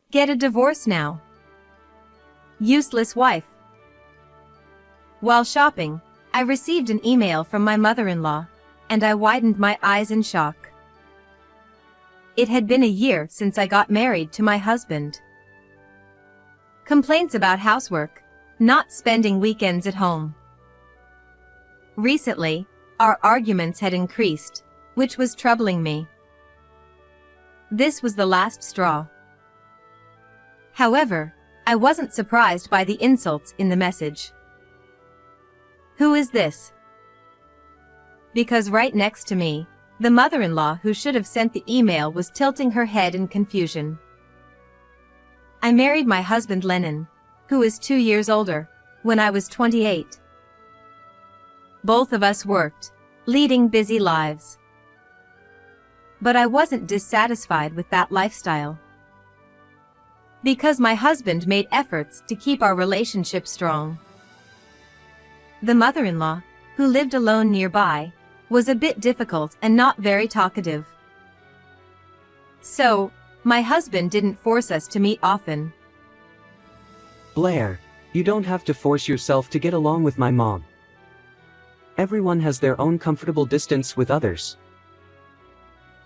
Get a divorce now. Useless wife. While shopping, I received an email from my mother-in-law, and I widened my eyes in shock. It had been a year since I got married to my husband. Complaints about housework, not spending weekends at home. Recently, our arguments had increased, which was troubling me. This was the last straw. However, I wasn't surprised by the insults in the message. Who is this? Because right next to me, the mother-in-law who should have sent the email was tilting her head in confusion. I married my husband Lennon, who is 2 years older, when I was 28. Both of us worked, leading busy lives. But I wasn't dissatisfied with that lifestyle. Because my husband made efforts to keep our relationship strong. The mother-in-law, who lived alone nearby, was a bit difficult and not very talkative. So, my husband didn't force us to meet often. Blair, you don't have to force yourself to get along with my mom. Everyone has their own comfortable distance with others.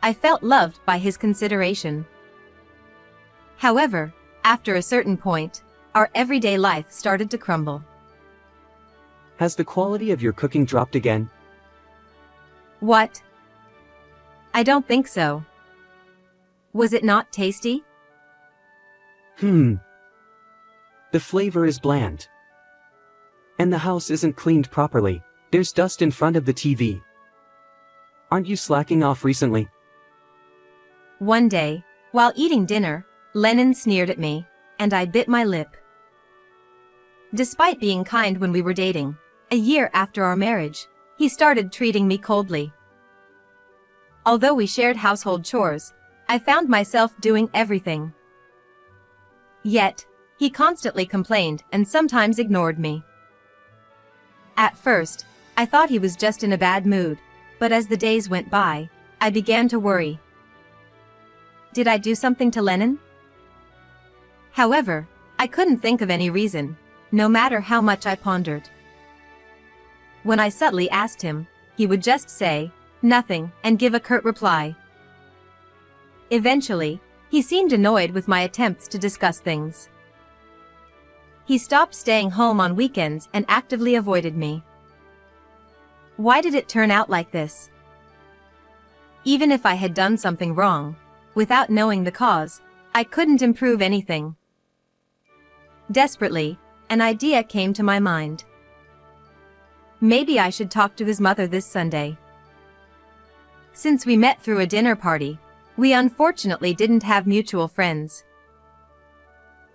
I felt loved by his consideration. However, after a certain point, our everyday life started to crumble. Has the quality of your cooking dropped again? What? I don't think so. Was it not tasty? The flavor is bland. And the house isn't cleaned properly. There's dust in front of the TV. Aren't you slacking off recently? One day, while eating dinner, Lennon sneered at me, and I bit my lip. Despite being kind when we were dating, a year after our marriage, he started treating me coldly. Although we shared household chores, I found myself doing everything. Yet, he constantly complained and sometimes ignored me. At first, I thought he was just in a bad mood, but as the days went by, I began to worry. Did I do something to Lennon? However, I couldn't think of any reason, no matter how much I pondered. When I subtly asked him, he would just say, "Nothing," and give a curt reply. Eventually, he seemed annoyed with my attempts to discuss things. He stopped staying home on weekends and actively avoided me. Why did it turn out like this? Even if I had done something wrong, without knowing the cause, I couldn't improve anything. Desperately, an idea came to my mind. Maybe I should talk to his mother this Sunday. Since we met through a dinner party, we unfortunately didn't have mutual friends.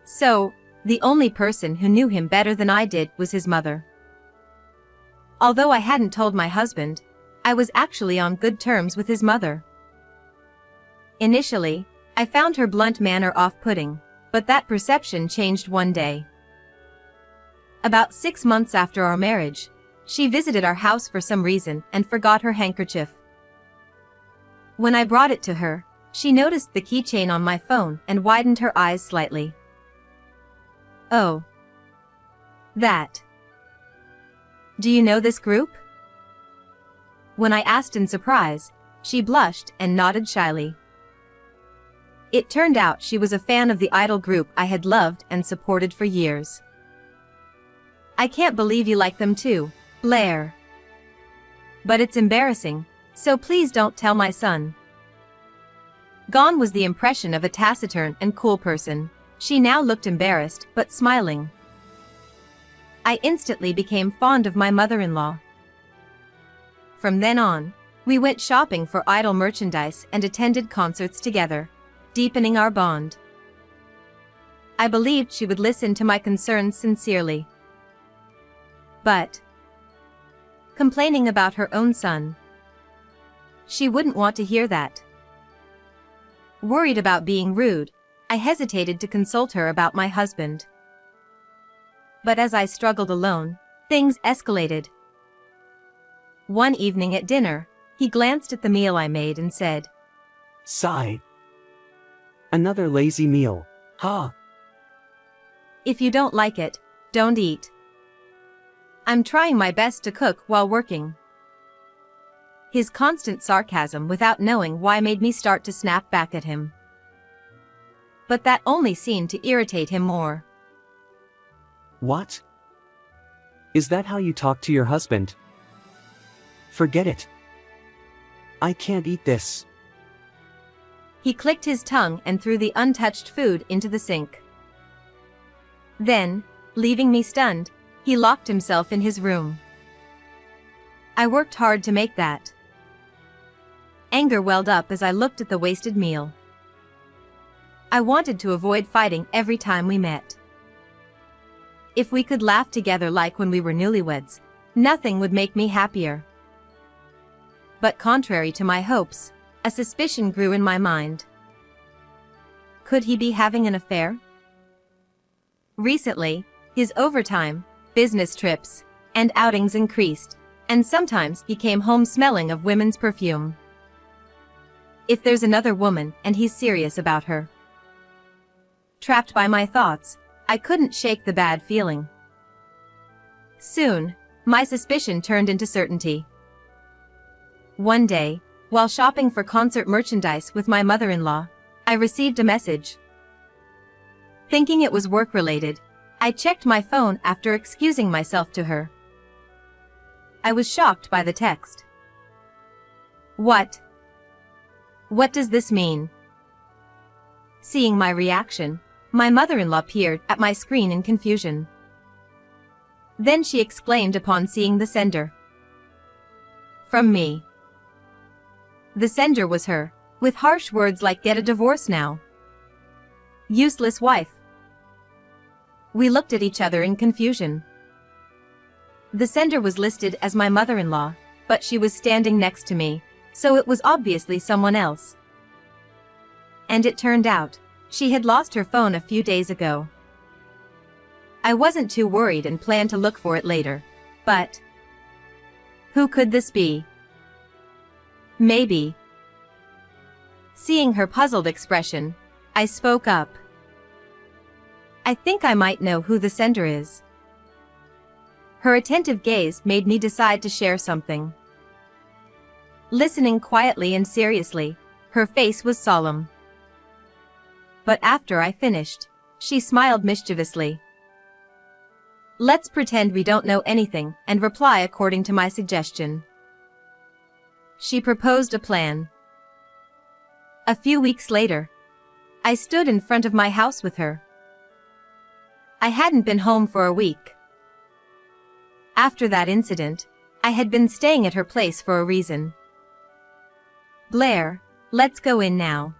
So, the only person who knew him better than I did was his mother. Although I hadn't told my husband, I was actually on good terms with his mother. Initially, I found her blunt manner off-putting, but that perception changed one day. About 6 months after our marriage, she visited our house for some reason and forgot her handkerchief. When I brought it to her, she noticed the keychain on my phone and widened her eyes slightly. Oh. That. Do you know this group? When I asked in surprise, she blushed and nodded shyly. It turned out she was a fan of the idol group I had loved and supported for years. I can't believe you like them too, Blair. But it's embarrassing, so please don't tell my son. Gone was the impression of a taciturn and cool person. She now looked embarrassed but smiling. I instantly became fond of my mother-in-law. From then on, we went shopping for idol merchandise and attended concerts together, deepening our bond. I believed she would listen to my concerns sincerely. But, complaining about her own son, she wouldn't want to hear that. Worried about being rude, I hesitated to consult her about my husband. But as I struggled alone, things escalated. One evening at dinner, he glanced at the meal I made and said, "Sigh. Another lazy meal. Ha! If you don't like it, don't eat. I'm trying my best to cook while working. His constant sarcasm without knowing why made me start to snap back at him. But that only seemed to irritate him more. What? Is that how you talk to your husband? Forget it. I can't eat this. He clicked his tongue and threw the untouched food into the sink. Then, leaving me stunned, he locked himself in his room. I worked hard to make that. Anger welled up as I looked at the wasted meal. I wanted to avoid fighting every time we met. If we could laugh together like when we were newlyweds, nothing would make me happier. But contrary to my hopes, a suspicion grew in my mind. Could he be having an affair? Recently, his overtime, business trips, and outings increased, and sometimes he came home smelling of women's perfume. If there's another woman and he's serious about her. Trapped by my thoughts, I couldn't shake the bad feeling. Soon, my suspicion turned into certainty. One day, while shopping for concert merchandise with my mother-in-law, I received a message. Thinking it was work-related, I checked my phone after excusing myself to her. I was shocked by the text. What? What does this mean? Seeing my reaction, my mother-in-law peered at my screen in confusion. Then she exclaimed upon seeing the sender. From me. The sender was her, with harsh words like "Get a divorce now. Useless wife." We looked at each other in confusion. The sender was listed as my mother-in-law, but she was standing next to me, so it was obviously someone else. And it turned out, she had lost her phone a few days ago. I wasn't too worried and planned to look for it later, but who could this be? Maybe. Seeing her puzzled expression, I spoke up. I think I might know who the sender is. Her attentive gaze made me decide to share something. Listening quietly and seriously, her face was solemn. But after I finished, she smiled mischievously. Let's pretend we don't know anything and reply according to my suggestion. She proposed a plan. A few weeks later, I stood in front of my house with her. I hadn't been home for a week. After that incident, I had been staying at her place for a reason. Blair, let's go in now.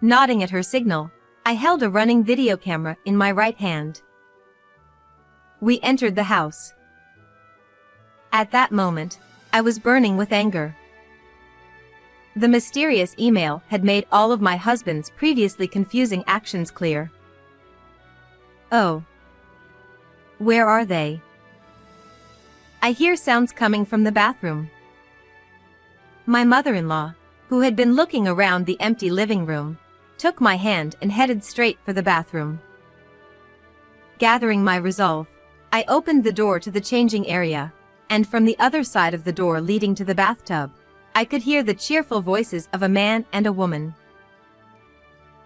Nodding at her signal, I held a running video camera in my right hand. We entered the house. At that moment, I was burning with anger. The mysterious email had made all of my husband's previously confusing actions clear. Oh. Where are they? I hear sounds coming from the bathroom. My mother-in-law, who had been looking around the empty living room, took my hand and headed straight for the bathroom. Gathering my resolve, I opened the door to the changing area, and from the other side of the door leading to the bathtub, I could hear the cheerful voices of a man and a woman.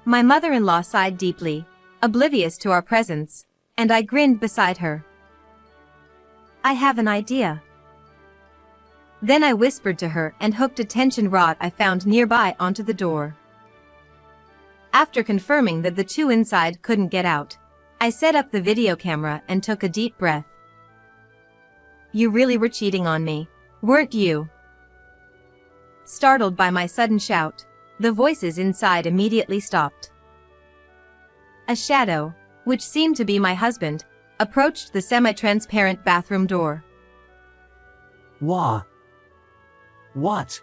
My mother-in-law sighed deeply, oblivious to our presence, and I grinned beside her. I have an idea. Then I whispered to her and hooked a tension rod I found nearby onto the door. After confirming that the two inside couldn't get out, I set up the video camera and took a deep breath. You really were cheating on me, weren't you? Startled by my sudden shout, the voices inside immediately stopped. A shadow, which seemed to be my husband, approached the semi-transparent bathroom door. Wah. What?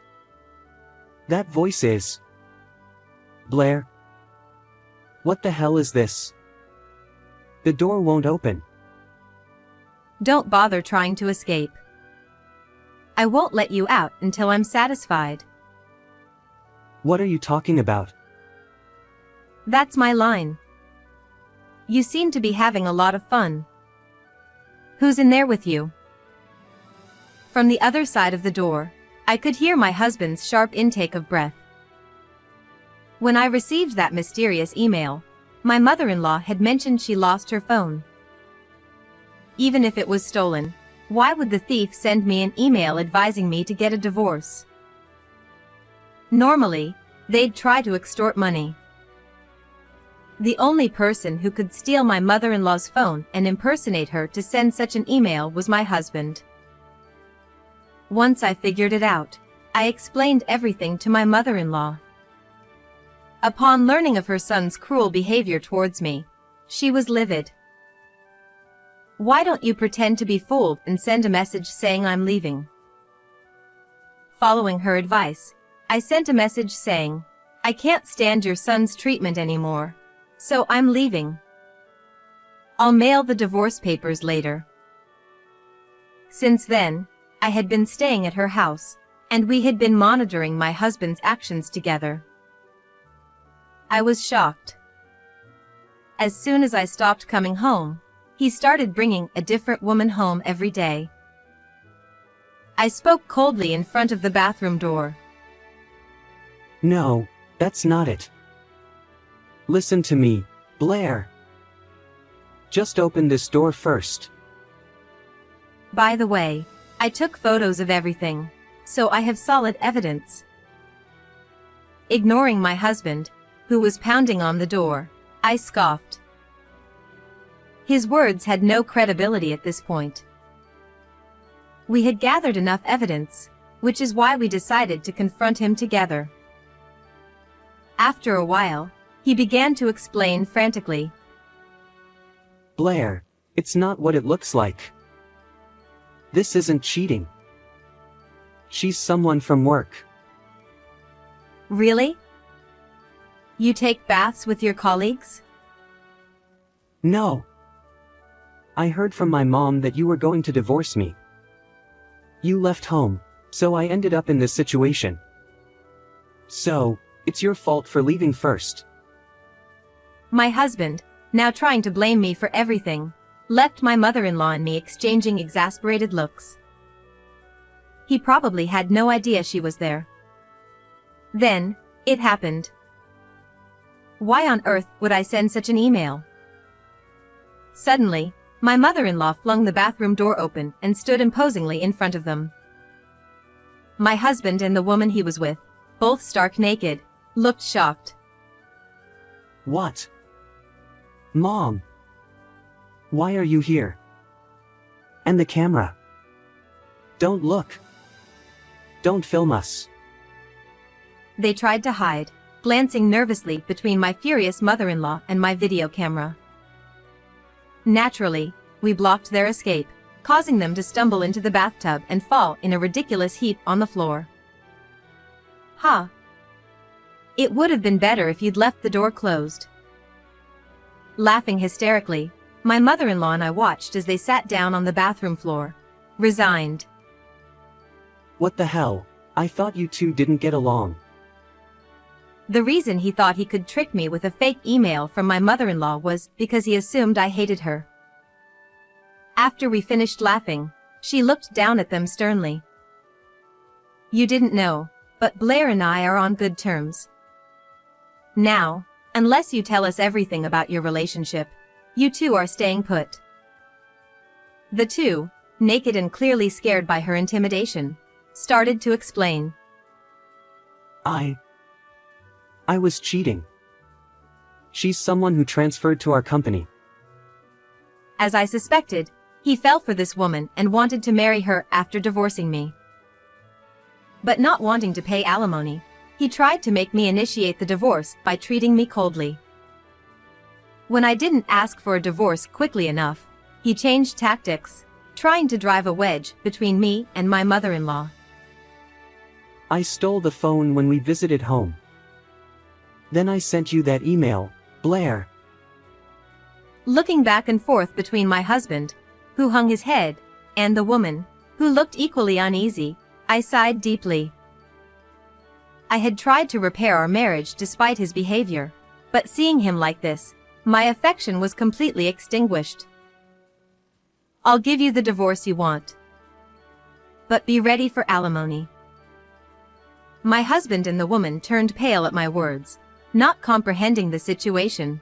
That voice is... Blair? What the hell is this? The door won't open. Don't bother trying to escape. I won't let you out until I'm satisfied. What are you talking about? That's my line. You seem to be having a lot of fun. Who's in there with you? From the other side of the door, I could hear my husband's sharp intake of breath. When I received that mysterious email, my mother-in-law had mentioned she lost her phone. Even if it was stolen, why would the thief send me an email advising me to get a divorce? Normally, they'd try to extort money. The only person who could steal my mother-in-law's phone and impersonate her to send such an email was my husband. Once I figured it out, I explained everything to my mother-in-law. Upon learning of her son's cruel behavior towards me, she was livid. Why don't you pretend to be fooled and send a message saying I'm leaving? Following her advice, I sent a message saying, I can't stand your son's treatment anymore, so I'm leaving. I'll mail the divorce papers later. Since then, I had been staying at her house, and we had been monitoring my husband's actions together. I was shocked. As soon as I stopped coming home, he started bringing a different woman home every day. I spoke coldly in front of the bathroom door. No, that's not it. Listen to me, Blair. Just open this door first. By the way, I took photos of everything, so I have solid evidence. Ignoring my husband, who was pounding on the door, I scoffed. His words had no credibility at this point. We had gathered enough evidence, which is why we decided to confront him together. After a while, he began to explain frantically. Blair, it's not what it looks like. This isn't cheating. She's someone from work. Really? You take baths with your colleagues? No. I heard from my mom that you were going to divorce me. You left home, so I ended up in this situation. So, it's your fault for leaving first. My husband, now trying to blame me for everything, left my mother-in-law and me exchanging exasperated looks. He probably had no idea she was there. Then, it happened. Why on earth would I send such an email? Suddenly, my mother-in-law flung the bathroom door open and stood imposingly in front of them. My husband and the woman he was with, both stark naked, looked shocked. What? Mom? Why are you here? And the camera? Don't look. Don't film us. They tried to hide, glancing nervously between my furious mother-in-law and my video camera. Naturally, we blocked their escape, causing them to stumble into the bathtub and fall in a ridiculous heap on the floor. Ha! It would have been better if you'd left the door closed. Laughing hysterically, my mother-in-law and I watched as they sat down on the bathroom floor, resigned. What the hell? I thought you two didn't get along. The reason he thought he could trick me with a fake email from my mother-in-law was because he assumed I hated her. After we finished laughing, she looked down at them sternly. You didn't know, but Blair and I are on good terms. Now, unless you tell us everything about your relationship, you two are staying put. The two, naked and clearly scared by her intimidation, started to explain. I was cheating. She's someone who transferred to our company. As I suspected, he fell for this woman and wanted to marry her after divorcing me. But not wanting to pay alimony, he tried to make me initiate the divorce by treating me coldly. When I didn't ask for a divorce quickly enough, he changed tactics, trying to drive a wedge between me and my mother-in-law. I stole the phone when we visited home. Then I sent you that email, Blair. Looking back and forth between my husband, who hung his head, and the woman, who looked equally uneasy, I sighed deeply. I had tried to repair our marriage despite his behavior, But seeing him like this, my affection was completely extinguished. I'll give you the divorce you want. But be ready for alimony. My husband and the woman turned pale at my words, not comprehending the situation.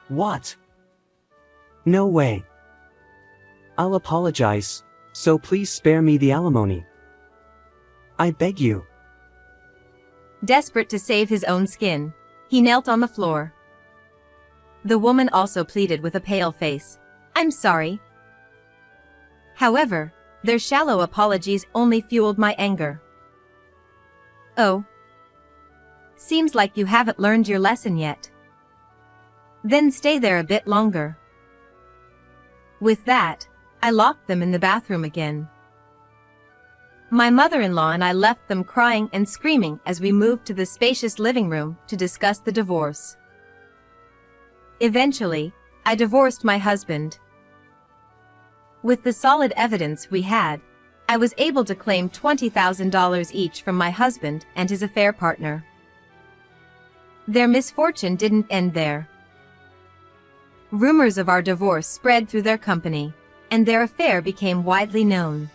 What? No way. I'll apologize, so please spare me the alimony. I beg you. Desperate to save his own skin, he knelt on the floor. The woman also pleaded with a pale face. I'm sorry. However, their shallow apologies only fueled my anger. Oh. Seems like you haven't learned your lesson yet. Then stay there a bit longer. With that, I locked them in the bathroom again. My mother-in-law and I left them crying and screaming as we moved to the spacious living room to discuss the divorce. Eventually, I divorced my husband. With the solid evidence we had, I was able to claim $20,000 each from my husband and his affair partner. Their misfortune didn't end there. Rumors of our divorce spread through their company, and their affair became widely known.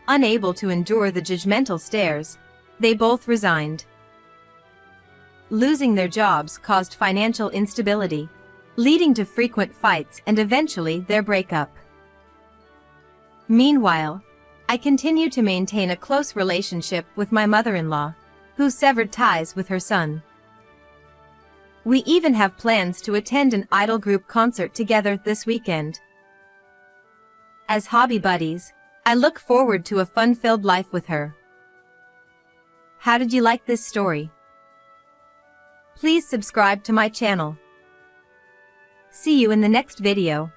Unable to endure the judgmental stares, they both resigned. Losing their jobs caused financial instability, leading to frequent fights and eventually their breakup. Meanwhile, I continue to maintain a close relationship with my mother-in-law, who severed ties with her son. We even have plans to attend an idol group concert together this weekend. As hobby buddies, I look forward to a fun-filled life with her. How did you like this story? Please subscribe to my channel. See you in the next video.